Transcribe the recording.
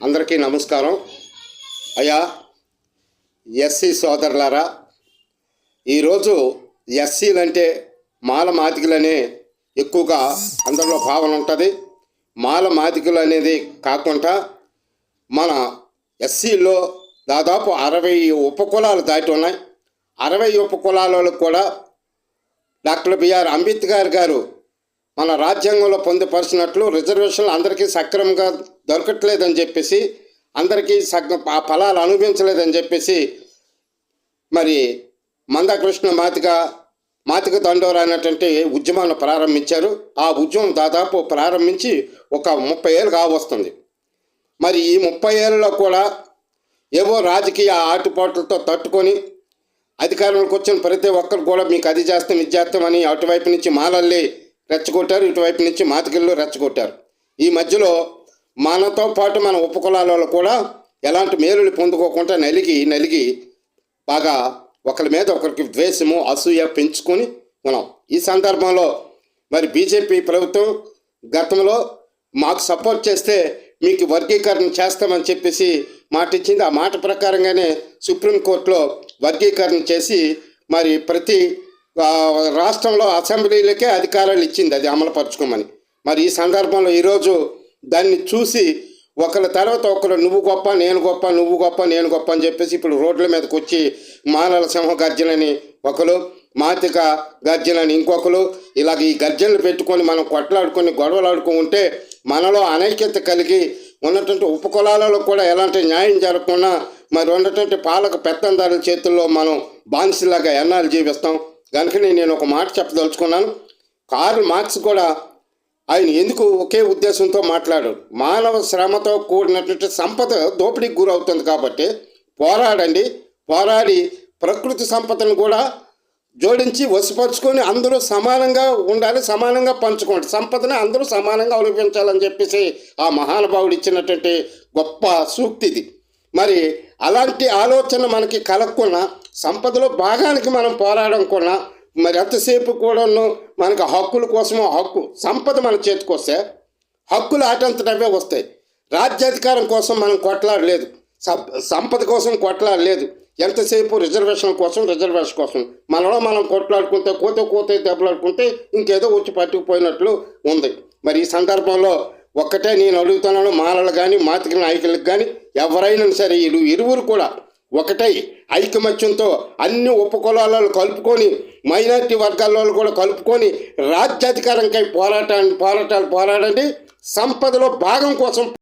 అందరికీ నమస్కారం. అయ్యా ఎస్సీ సోదరులారా, ఈరోజు ఎస్సీలంటే మాల మాదిగలనే ఎక్కువగా అందరిలో భావన ఉంటుంది. మాల మాదిగలు అనేది కాకుండా మన ఎస్సీలో దాదాపు 60 ఉపకులాలు దాటి ఉన్నాయి. 60 ఉపకులాలలో కూడా డాక్టర్ బిఆర్ అంబేద్కర్ గారు మన రాజ్యాంగంలో పొందుపరిచినట్లు రిజర్వేషన్లు అందరికీ సక్రమంగా దొరకట్లేదని చెప్పేసి, అందరికీ ఆ ఫలాలు అనుభవించలేదని చెప్పేసి మరి మందకృష్ణ మాతిక దండోరా అనేటువంటి ఉద్యమాన్ని ప్రారంభించారు. ఆ ఉద్యమం దాదాపు ప్రారంభించి ఒక 30 ఏళ్ళు కావస్తుంది. మరి ఈ 30 ఏళ్ళలో కూడా ఏవో రాజకీయ ఆటుపాట్లతో తట్టుకొని అధికారంలోకి వచ్చిన ప్రతి ఒక్కరు కూడా మీకు అది చేస్తాం ఇది చేస్తామని అటువైపు నుంచి మాలల్లి రెచ్చగొట్టారు, ఇటువైపు నుంచి మాతికల్లో రెచ్చగొట్టారు. ఈ మధ్యలో మనతో పాటు మన ఉపకులాలలో కూడా ఎలాంటి మేలులు పొందుకోకుండా నలిగి బాగా ఒకరి మీద ఒకరికి ద్వేషము అసూయ పెంచుకొని ఉన్నాం. ఈ సందర్భంలో మరి బీజేపీ ప్రభుత్వం గతంలో మాకు సపోర్ట్ చేస్తే మీకు వర్గీకరణ చేస్తామని చెప్పేసి మాట ఇచ్చింది. ఆ మాట ప్రకారంగానే సుప్రీంకోర్టులో వర్గీకరణ చేసి మరి ప్రతి రాష్ట్రంలో అసెంబ్లీలకే అధికారాలు ఇచ్చింది, అది అమలుపరుచుకోమని. మరి ఈ సందర్భంలో ఈరోజు దాన్ని చూసి ఒకరి తర్వాత ఒకరు నువ్వు గొప్ప నేను గొప్ప, నువ్వు గొప్ప నేను గొప్ప అని చెప్పేసి ఇప్పుడు రోడ్ల మీదకి వచ్చి మానల సింహ గర్జనని ఒకరు, మాతిక గర్జనని ఇంకొకరు, ఇలాగ ఈ గర్జనలు పెట్టుకొని మనం కొట్లాడుకొని గొడవలాడుకుంటే మనలో అనైక్యత కలిగి ఉన్నటువంటి ఉపకులాలలో కూడా ఎలాంటి న్యాయం జరగకుండా మరి ఉన్నటువంటి పాలక పెత్తందారుల చేతుల్లో మనం బానిసలాగా ఎన్నాళ్ళు జీవిస్తాం. కనుకనే నేను ఒక మాట చెప్పదలుచుకున్నాను. కార్ల్ మార్క్స్ కూడా ఆయన ఎందుకు ఒకే ఉద్దేశంతో మాట్లాడాడు, మానవ శ్రమతో కూడినటువంటి సంపద దోపిడీకి గురవుతుంది కాబట్టి పోరాడి ప్రకృతి సంపదను కూడా జోడించి వశపరుచుకొని అందరూ సమానంగా ఉండాలి, సమానంగా పంచుకోండి, సంపదని అందరూ సమానంగా అనుభవించాలని చెప్పేసి ఆ మహానుభావుడు ఇచ్చినటువంటి గొప్ప సూక్తిది. మరి అలాంటి ఆలోచన మనకి కలగకున్నా, సంపదలో భాగానికి మనం పోరాడనుకున్నా, మరి ఎంతసేపు కూడా మనకు హక్కుల కోసమో సంపద మన చేతికి వస్తే హక్కులు ఆటంతటవే వస్తాయి. రాజ్యాధికారం కోసం మనం కొట్లాడలేదు, సంపద కోసం కొట్లాడలేదు, ఎంతసేపు రిజర్వేషన్ కోసం మనలో మనం కొట్లాడుకుంటే కోతే దెబ్బలాడుకుంటే ఇంకేదో వచ్చి పట్టుకుపోయినట్లు ఉంది. మరి ఈ సందర్భంలో ఒక్కటే నేను అడుగుతున్నాను, మాలలు కానీ మాతిక నాయకులకు కానీ ఎవరైనా సరే ఇరువురు కూడా ఒకటై ఐకమత్యంతో అన్ని ఉపకులాలను కలుపుకొని మైనారిటీ వర్గాలలో కూడా కలుపుకొని రాజ్యాధికారంకై పోరాటాలు పోరాడండి, సంపదలో భాగం కోసం